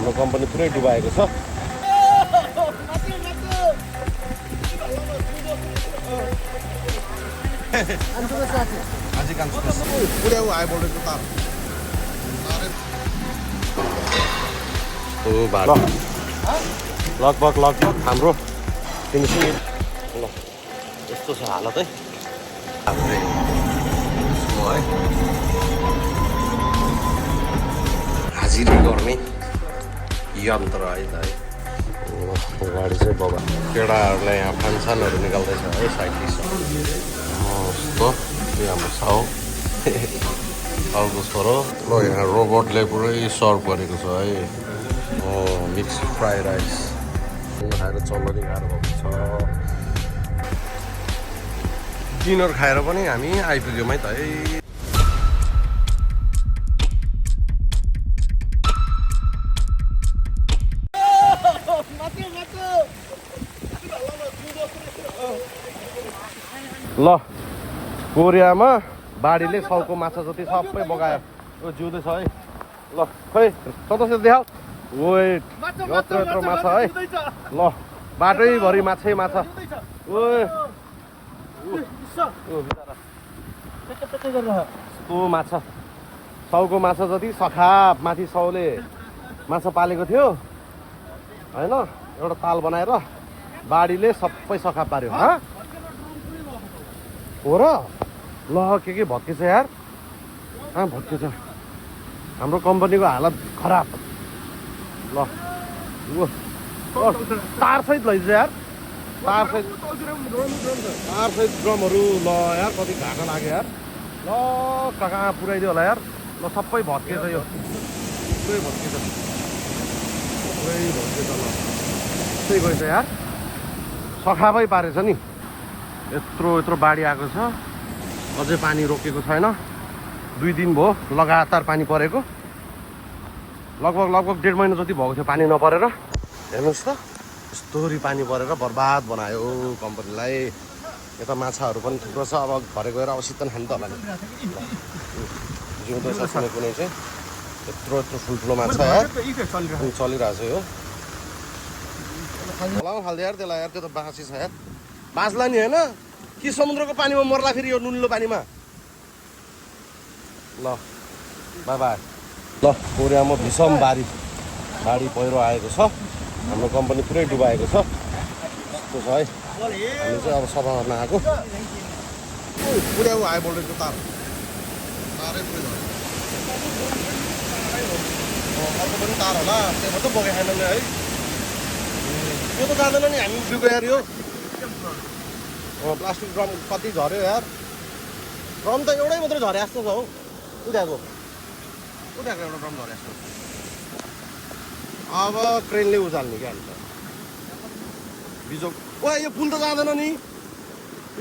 हाम्रो कम्पनी पुरै डुबाएको छ। लगभग हाम्रो फिनिसिङ ल यस्तो छ हालत है। हाजिरी गर्ने यन्त्र है त है। गाडी चाहिँ बाबा केटाहरूलाई यहाँ फानसानहरू निकाल्दैछ है साइक्लिस्टहरू। यस्तो यो हाम्रो साउको छोरो ल यहाँ रोबोटले पुरै सर्भ गरेको छ है। मिक्स फ्राई राइस खाएर चल्न नि गाह्रो भएको छ। डिनर खाएर पनि हामी आइपुग्यौँ है त है। ल कोरियामा बाढीले 100को माछा जति सबै बगायो। यो जिउँदैछ है। ल खै सदस्य देखाऊ। ओए यत्रो माछा है। ल बाटैभरि माछै माछा। ओए त्यो माछा 100को माछा जति सखाप माथि 100ले माछा पालेको थियो होइन। एउटा ताल बनाएर बाढीले सबै सखाप पार्यो। हो र ल के भत्केछ यार। भत्केछ। हाम्रो कम्पनीको हालत खराब। ल तारसहित लैजान्छ यार। तारसहित ड्रमहरू ल यार कति घाटा लाग्यो यार। ल कहाँ पुऱ्याइदियो होला यार। ल सबै भत्केछ यो पुरै भत्केछ ल त्यही गएछ यार। सखापै पारेछ नि। यत्रो बाढी आएको छ। अझै पानी रोकेको छैन। 2 दिन भयो लगातार पानी परेको। लगभग 1.5 महिना जति भएको थियो पानी नपरेर। हेर्नुहोस् त यस्तोरी पानी परेर बर्बाद बनायो कम्पनीलाई। यता माछाहरू पनि थुप्रो छ। अब घरे गएर अब शीतल खानु त होला नि। जिउँदो छ कुनै चाहिँ यत्रो ठुल्ठुलो माछा यार चलिरहेको छ यो। खोलामा फाल्दै यार त्यसलाई यार। त्यो त बाँसी छ यार। बाँच्ला नि होइन कि समुद्रको पानीमा मर्ला फेरि यो नुनिलो पानीमा। ल बाई बाई। ल कोरियामा भीषण बाढी पहिरो आएको छ। हाम्रो कम्पनी पुरै डुबाएको छ। यस्तो छ है। हामी चाहिँ अब सफा गर्न आएको। पुरै आयो बोल्दैछ तारै पुरै अर्को पनि तार होला। त्यही त बगाएन नि है। यो त जाँदैन नि हामी उभिएको यार। यो प्लास्टिक ड्रम कति झऱ्यो यार। ड्रम त एउटै मात्रै झरे जस्तो छ हौ। उठाएको एउटा ड्रम झरे जस्तो। अब ट्रेनले उचाल्ने क्या अन्त बिजोक। यो पुल त जाँदैन नि।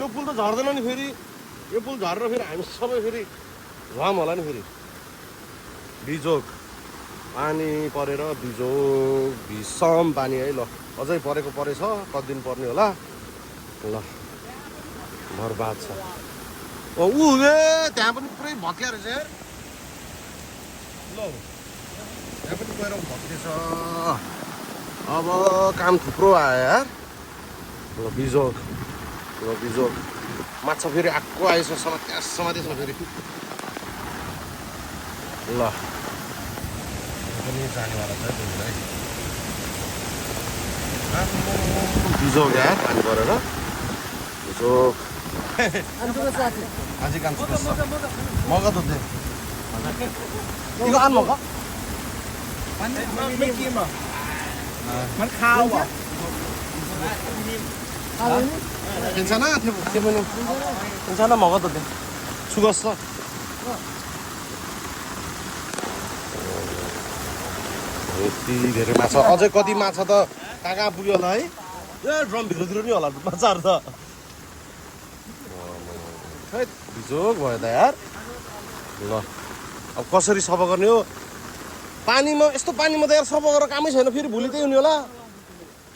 यो पुल त झर्दैन नि फेरि। यो पुल झरेर फेरि हामी सबै फेरि झम होला नि फेरि। बिजोक पानी परेर बिजोक भीषण पानी है। ल अझै परेछ। कति दिन पर्ने होला। ल बर्बाद छ। त्यहाँ पनि पुरै भत्किया रहेछ यार। ल त्यहाँ पनि गएर भत्केछ। अब काम थुप्रो आयो यार। ल बिजोक माछा फेरि आएको आएछ। समातेछ फेरि। ल पनि जानेवाला छ है। बिजोक यार पानी परेर बिजोक। आजि काम सुन्नुहोस् मगा त दे 이거 안 먹어?มันคาวอ่ะ 괜찮아? 대부님 괜찮아 먹어도 돼. 죽었어. यति माछा अझै कति माछा त कहाँ पुग्यो होला है। ड्रम भित्रतिर नि होला माछाहरू त। खै बिजोक भयो त यार। ल अब कसरी सफा गर्ने हो। पानीमा यस्तो पानीमा त यार सफा गरेर कामै छैन। फेरि भोलि त्यही हुने होला।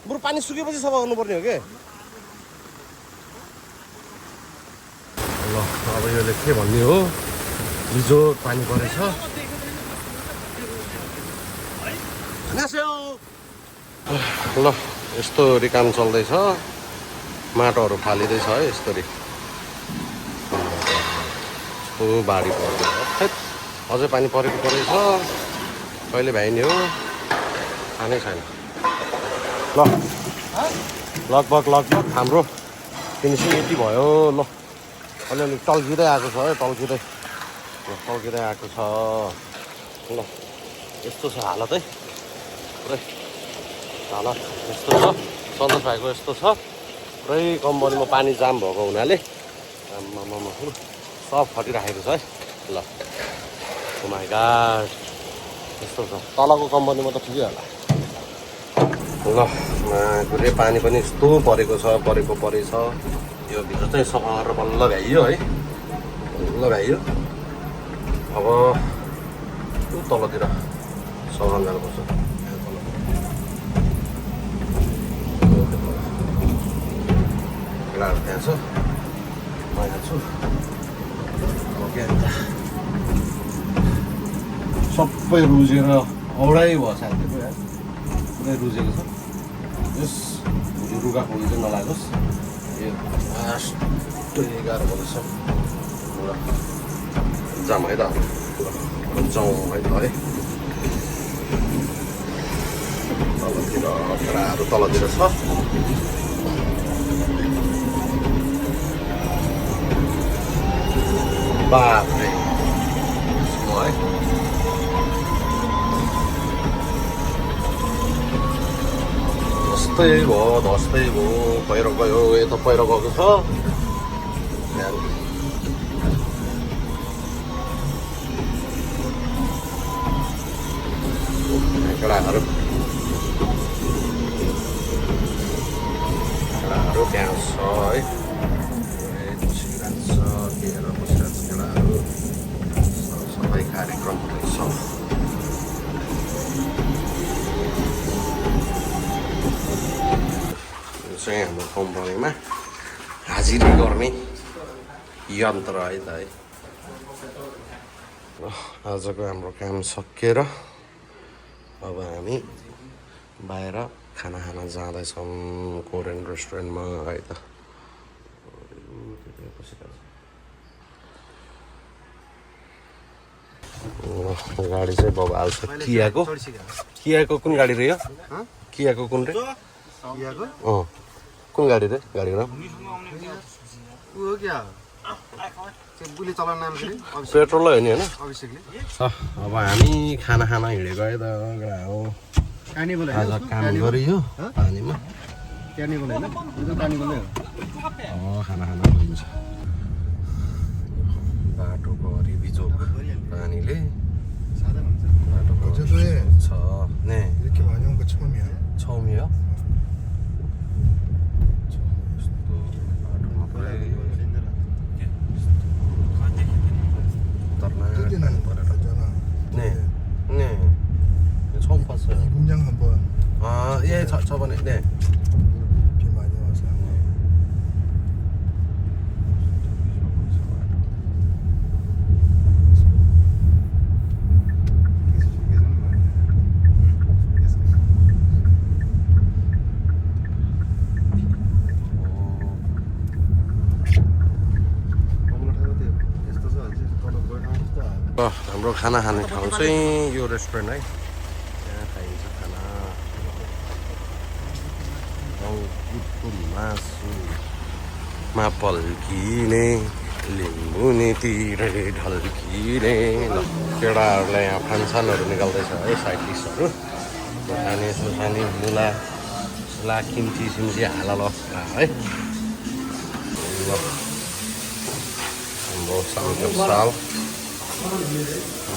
बरु पानी सुकेपछि सफा गर्नुपर्ने हो के। ल अब यसले के भन्ने हो। बिजोक पानी परेछ। ल यस्तोरी काम चल्दैछ माटोहरू फालिँदैछ है यस्तोरी यस्तो बाढी पर्दैछ हैट अझै पानी परेको परेछ कहिले भ्याइने हो खानै छैन ल लगभग हाम्रो फिनिसिङ यति भयो ल अलिअलि टल्किँदै आएको छ है टल्किँदै आएको छ ल यस्तो छ हालत है पुरै हालत यस्तो छ सन्तोष भाइको यस्तो छ पुरै कम्पनीमा पानी जाम भएको हुनाले आम्मामा सब फटिराखेको छ है ल ओ माइ गॉड यस्तो छ तलको कम्पनीमा त ठिकै होला ल माकुरे पानी पनि यस्तो परेको छ परेछ यो भित्र चाहिँ सफा गरेर बल्ल भ्याइयो है बल्ल भ्याइयो अब त्यो तलतिर सघाउन जानुपर्छ केटाहरू त्यहाँ छ म यहाँ छु सबै रुजेर औडै भयो साथी पुरै रुजेको छ यस रुगा खोल्नु चाहिँ नलागोस् यो लास्ट 11 बजेछ जाम है त जाउँ है त है तलतिर केटाहरू तलतिर छ बाफ्रे है धस्तै भयो पहिरो गयो यता पहिरो गएको छ केटाहरू त्यहाँ छ है बसिरहेको छ केयर बसिरहेको छ केटाहरू सबै कार्यक्रम हुँदैछ चाहिँ हाम्रो कम्पनीमा हाजिरी गर्ने यन्त्र है त है आजको हाम्रो काम सकिएर अब हामी बाहिर खाना खान जाँदैछौँ कोरियन रेस्टुरेन्टमा है त गाडी चाहिँ बबाल छ कियाको कुन गाडी रे यो कियाको कुन रे कुन गाडी रे गाडीको नाम पेट्रोलै हो नि होइन अब हामी खाना हिँडेको है त हो आज काम गरियो पानीमा खाना गइन्छ बाटोको हरिबिजो पानीले बाटोको छ ने 처음이에요? 네. 처음 봤어요. 이분양 한번. 아, 예, 저번에 네. 비 많이 와서. हाम्रो खाना खाने ठाउँ चाहिँ यो रेस्टुरेन्ट है त्यहाँ खाइन्छ खाना गाउँको मासुमा पल्किने लिम्बू नीतिले ढल्किने ल केटाहरूलाई यहाँ फान्सानहरू निकाल्दैछ है साइड डिसहरू खोर्सानी सोर्सानी मुला सुला किम्ची सिम्ची हाल ल है ल हाम्रो साउको साल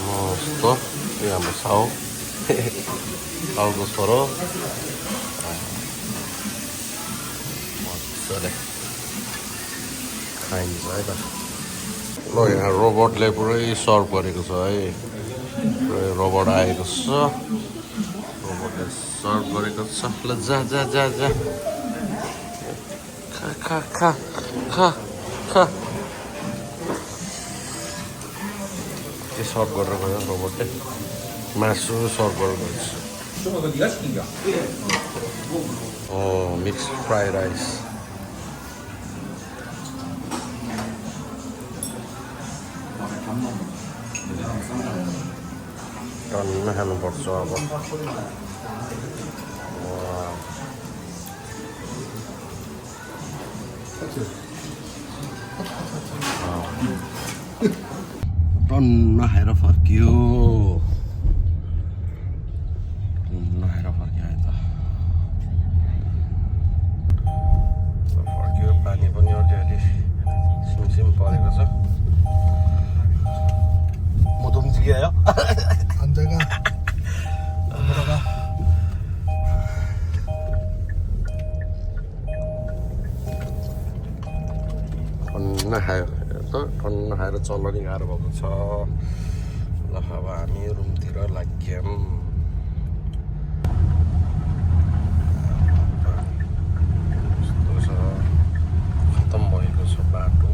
मस्तो यो हाम्रो साउको छोरो मजाले खाइन्छ है त ल यहाँ रोबोटले पुरै सर्भ गरेको छ है पुरै रोबोट आएको छ रोबोटले सर्भ गरेको छ ल जा जा जा जा खा खा खा खा खा सर्भ गरेर गयो रोबोटले मासु सर्भ गरेर गएछ 좀 이거 네가 시킨 거야? 믹스 프라이 라이스. टन्न खानुपर्छ अब टन्न खाएर फर्कियो फर्कियो पानी पनि अलि सिमसिम परेको छ म त 움직여요? 앉아가. 들어가. टन्न खायो त टन्न खाएर चल्लनी गाह्रो भएको छ ल अब हामी रुमतिर लाग्यौँ कस्तो छ खतम भएको छ बाटो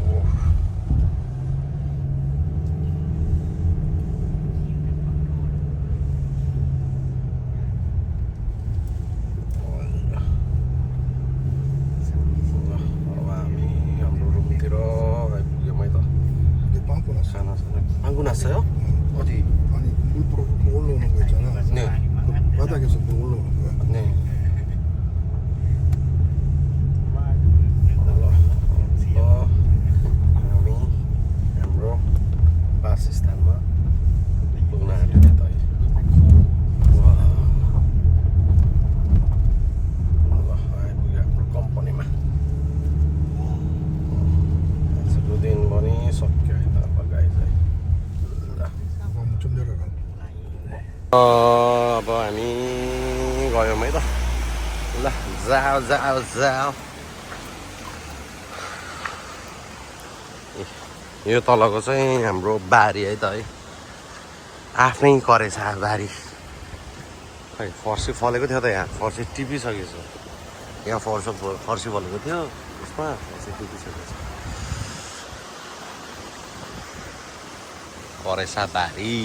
방구 났어요? 어디? 아니 물 뿌려서 올라오는 거 있잖아. 네. 그 바닥에서 물 올라오는 거야. 네. हामी हाम्रो वासस्थानमा पुग्न आँट्यो नि त आइपुग्यो हाम्रो कम्पनीमा आजको दिन पनि सक्यो है त अब गाई चाहिँ 좀 내려가. अब हामी गयौँ है त ल जाऊ जाऊ जाऊ यो तलको चाहिँ हाम्रो बारी है त है आफ्नै करेछ बारी खै फर्सी फलेको थियो त यहाँ फर्सी टिपिसकेछ यहाँ फर्सी फलेको थियो यसमा फर्सी टिपिसकेछ करेछ बारी